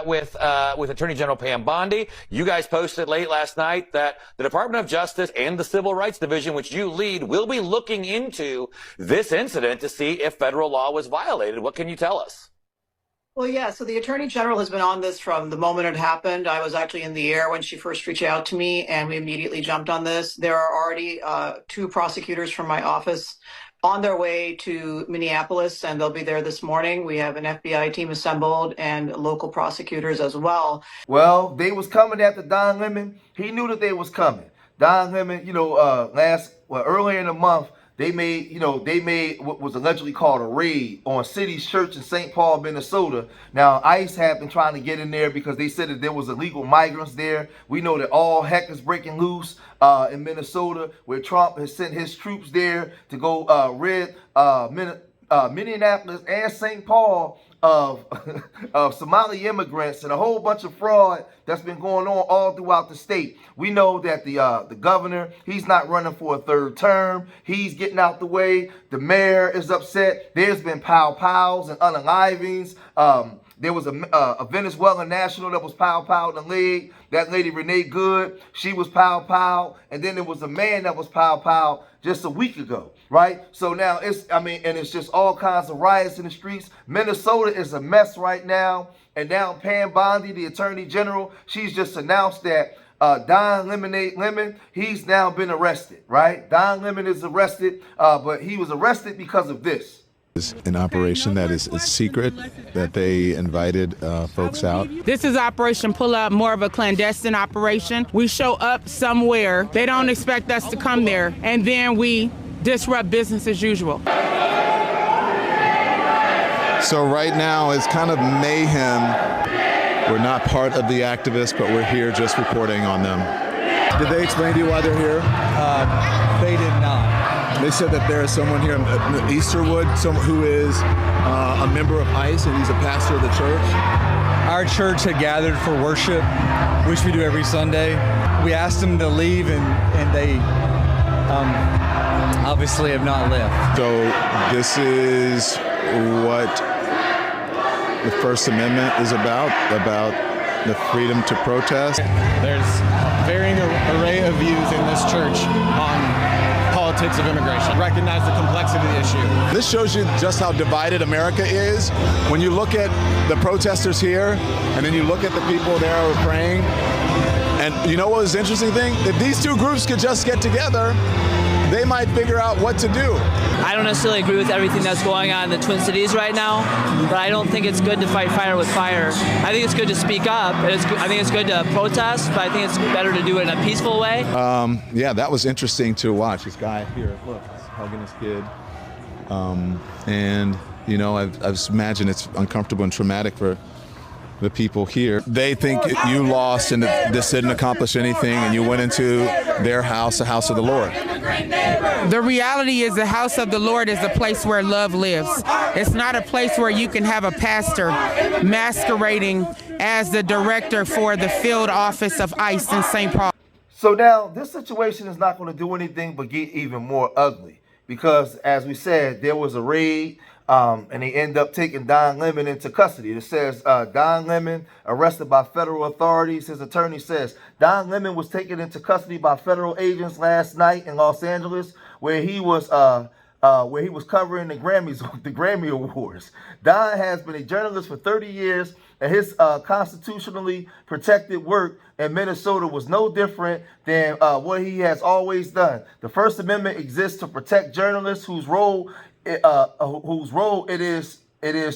with Attorney General Pam Bondi. You guys posted late last night that the Department of Justice and the Civil Rights Division, which you lead, will be looking into this incident to see if federal law was violated. What can you tell us? Well, yeah, so the Attorney General has been on this from the moment it happened. I was actually in the air when she first reached out to me, and we immediately jumped on this. There are already two prosecutors from my office on their way to Minneapolis, and they'll be there this morning. We have an FBI team assembled and local prosecutors as well. Well, they was coming after Don Lemon. He knew that they was coming. Don Lemon, earlier in the month, they made what was allegedly called a raid on City's Church in St. Paul, Minnesota. Now, ICE have been trying to get in there because they said that there was illegal migrants there. We know that all heck is breaking loose in Minnesota, where Trump has sent his troops there to go rid Minneapolis and St. Paul of Somali immigrants and a whole bunch of fraud that's been going on all throughout the state. We know that the governor, he's not running for a third term. He's getting out the way. The mayor is upset. There's been pow-pows and unalivings. There was a Venezuelan national that was pow-pow in the leg. That lady, Renee Good, she was pow-pow. And then there was a man that was pow-pow just a week ago, right? So now it's just all kinds of riots in the streets. Minnesota is a mess right now. And now Pam Bondi, the Attorney General, she's just announced that Don Lemon, he's now been arrested, right? Don Lemon is arrested, but he was arrested because of this. An operation that is secret, that they invited folks out. This is Operation Pull Up, more of a clandestine operation. We show up somewhere, they don't expect us to come there, and then we disrupt business as usual. So right now it's kind of mayhem. We're not part of the activists, but we're here just reporting on them. Did they explain to you why they're here? They did not. They said that there is someone here in Easterwood, who is a member of ICE, and he's a pastor of the church. Our church had gathered for worship, which we do every Sunday. We asked them to leave, and they obviously have not left. So this is what the First Amendment is about the freedom to protest. There's a varying array of views in this church on politics of immigration. Recognize the complexity of the issue. This shows you just how divided America is. When you look at the protesters here, and then you look at the people there who are praying, and you know what was the interesting thing? If these two groups could just get together, they might figure out what to do. I don't necessarily agree with everything that's going on in the Twin Cities right now, but I don't think it's good to fight fire with fire. I think it's good to speak up. I think it's good to protest, but I think it's better to do it in a peaceful way. Yeah, that was interesting to watch. This guy here, look, he's hugging his kid. And, you know, I imagine it's uncomfortable and traumatic for the people here. They think you lost and this didn't accomplish anything, and you went into their house, the house of the Lord. The reality is the house of the Lord is a place where love lives. It's not a place where you can have a pastor masquerading as the director for the field office of ICE in St. Paul. So now this situation is not going to do anything but get even more ugly because, as we said, there was a raid. And they end up taking Don Lemon into custody. It says Don Lemon arrested by federal authorities. His attorney says Don Lemon was taken into custody by federal agents last night in Los Angeles, where he was covering the Grammys, the Grammy Awards. Don has been a journalist for 30 years, and his constitutionally protected work in Minnesota was no different than what he has always done. The First Amendment exists to protect journalists whose role it is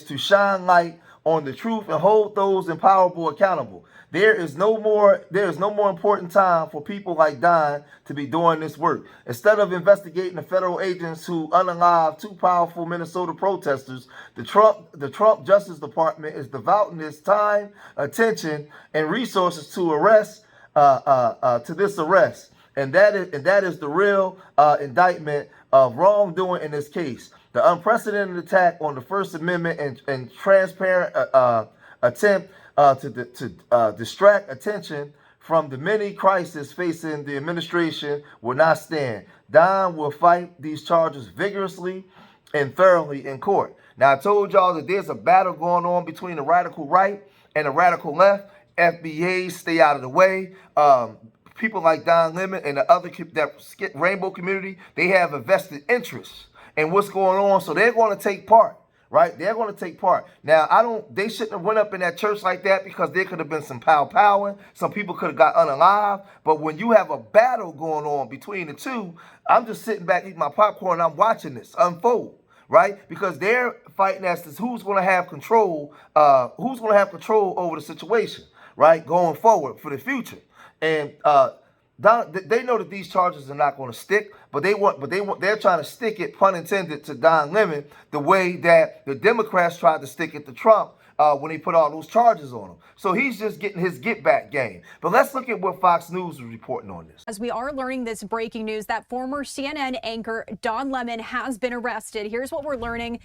to shine light on the truth and hold those in power accountable. There is no more important time for people like Don to be doing this work. Instead of investigating the federal agents who unalived two powerful Minnesota protesters, the Trump Justice Department is devoting its time, attention, and resources to this arrest. And that is the real indictment of wrongdoing in this case. The unprecedented attack on the First Amendment and transparent attempt to distract attention from the many crises facing the administration will not stand. Don will fight these charges vigorously and thoroughly in court. Now, I told y'all that there's a battle going on between the radical right and the radical left, FBAs, stay out of the way. People like Don Lemon and the other rainbow community, they have a vested interest in what's going on, so they're going to take part. Right? They're going to take part. Now, they shouldn't have went up in that church like that because there could have been some powering. Some people could have got unalive. But when you have a battle going on between the two, I'm just sitting back eating my popcorn and I'm watching this unfold. Right? Because they're fighting as to who's going to have control, over the situation, right? Going forward for the future. And they know that these charges are not going to stick, but they're trying to stick it, pun intended, to Don Lemon the way that the Democrats tried to stick it to Trump when they put all those charges on him. So he's just getting his get back game. But let's look at what Fox News was reporting on this. As we are learning this breaking news that former CNN anchor Don Lemon has been arrested. Here's what we're learning.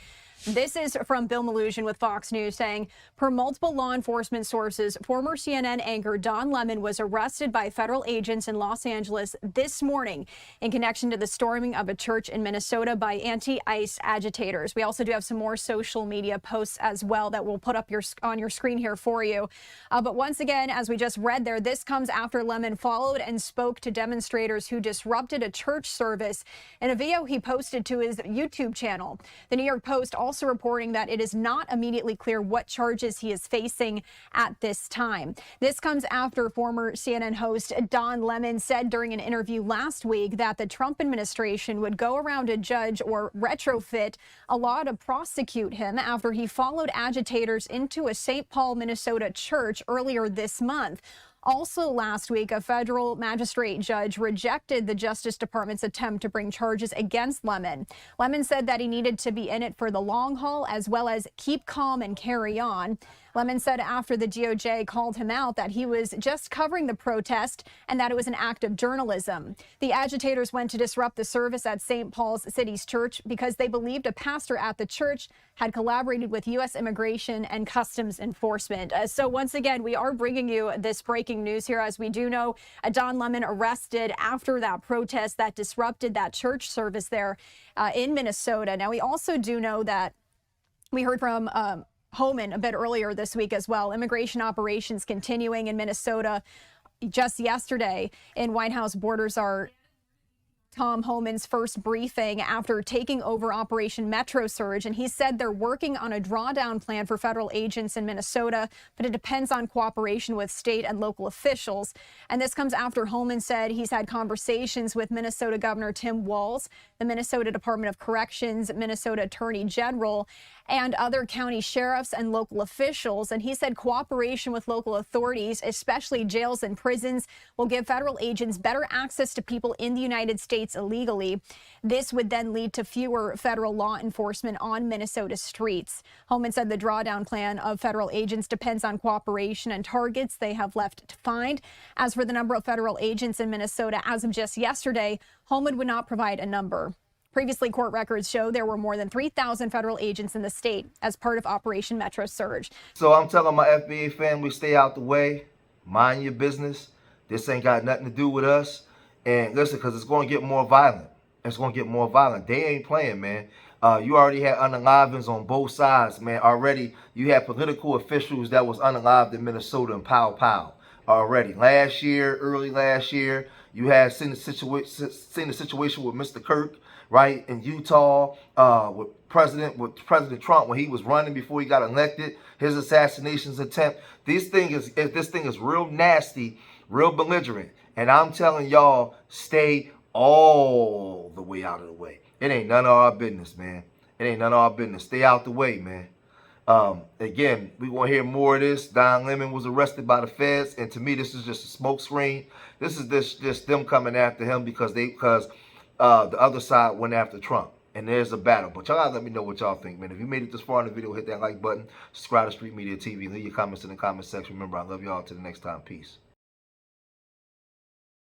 This is from Bill Malugin with Fox News saying, per multiple law enforcement sources, former CNN anchor Don Lemon was arrested by federal agents in Los Angeles this morning in connection to the storming of a church in Minnesota by anti-ICE agitators. We also do have some more social media posts as well that we'll put up on your screen here for you. But once again, as we just read there, this comes after Lemon followed and spoke to demonstrators who disrupted a church service in a video he posted to his YouTube channel. The New York Post also reporting that it is not immediately clear what charges he is facing at this time. This comes after former CNN host Don Lemon said during an interview last week that the Trump administration would go around a judge or retrofit a law to prosecute him after he followed agitators into a St. Paul, Minnesota church earlier this month. Also last week, a federal magistrate judge rejected the Justice Department's attempt to bring charges against Lemon. Lemon said that he needed to be in it for the long haul as well as keep calm and carry on. Lemon said after the DOJ called him out that he was just covering the protest and that it was an act of journalism. The agitators went to disrupt the service at St. Paul's City's church because they believed a pastor at the church had collaborated with U.S. Immigration and Customs Enforcement. So once again, we are bringing you this breaking news here. As we do know, Don Lemon arrested after that protest that disrupted that church service there in Minnesota. Now, we also do know that we heard from Homan a bit earlier this week as well. Immigration operations continuing in Minnesota. Just yesterday in White House Borders are Tom Homan's first briefing after taking over Operation Metro Surge, and he said they're working on a drawdown plan for federal agents in Minnesota, but it depends on cooperation with state and local officials. And this comes after Homan said he's had conversations with Minnesota Governor Tim Walz, the Minnesota Department of Corrections, Minnesota Attorney General, and other county sheriffs and local officials. And he said cooperation with local authorities, especially jails and prisons, will give federal agents better access to people in the United States illegally. This would then lead to fewer federal law enforcement on Minnesota streets. Homan said the drawdown plan of federal agents depends on cooperation and targets they have left to find. As for the number of federal agents in Minnesota, as of just yesterday, Homan would not provide a number. Previously, court records show there were more than 3,000 federal agents in the state as part of Operation Metro Surge. So I'm telling my FBA family, stay out the way, mind your business. This ain't got nothing to do with us. And listen, because it's going to get more violent. It's going to get more violent. They ain't playing, man. You already had unalivings on both sides, man. Already, you had political officials that was unalived in Minnesota and pow already. Early last year, you had seen the situation with Mr. Kirk, right, in Utah, with President Trump when he was running before he got elected, his assassinations attempt. This thing is real nasty, real belligerent, and I'm telling y'all, stay all the way out of the way. It ain't none of our business, man. It ain't none of our business. Stay out the way, man. Again, we want to hear more of this. Don Lemon was arrested by the feds, and to me, this is just a smoke screen. This is just them coming after him because the other side went after Trump, and there's a battle. But y'all gotta let me know what y'all think, man. If you made it this far in the video, hit that like button, subscribe to Street Media TV, leave your comments in the comment section. Remember, I love y'all. Till the next time, peace.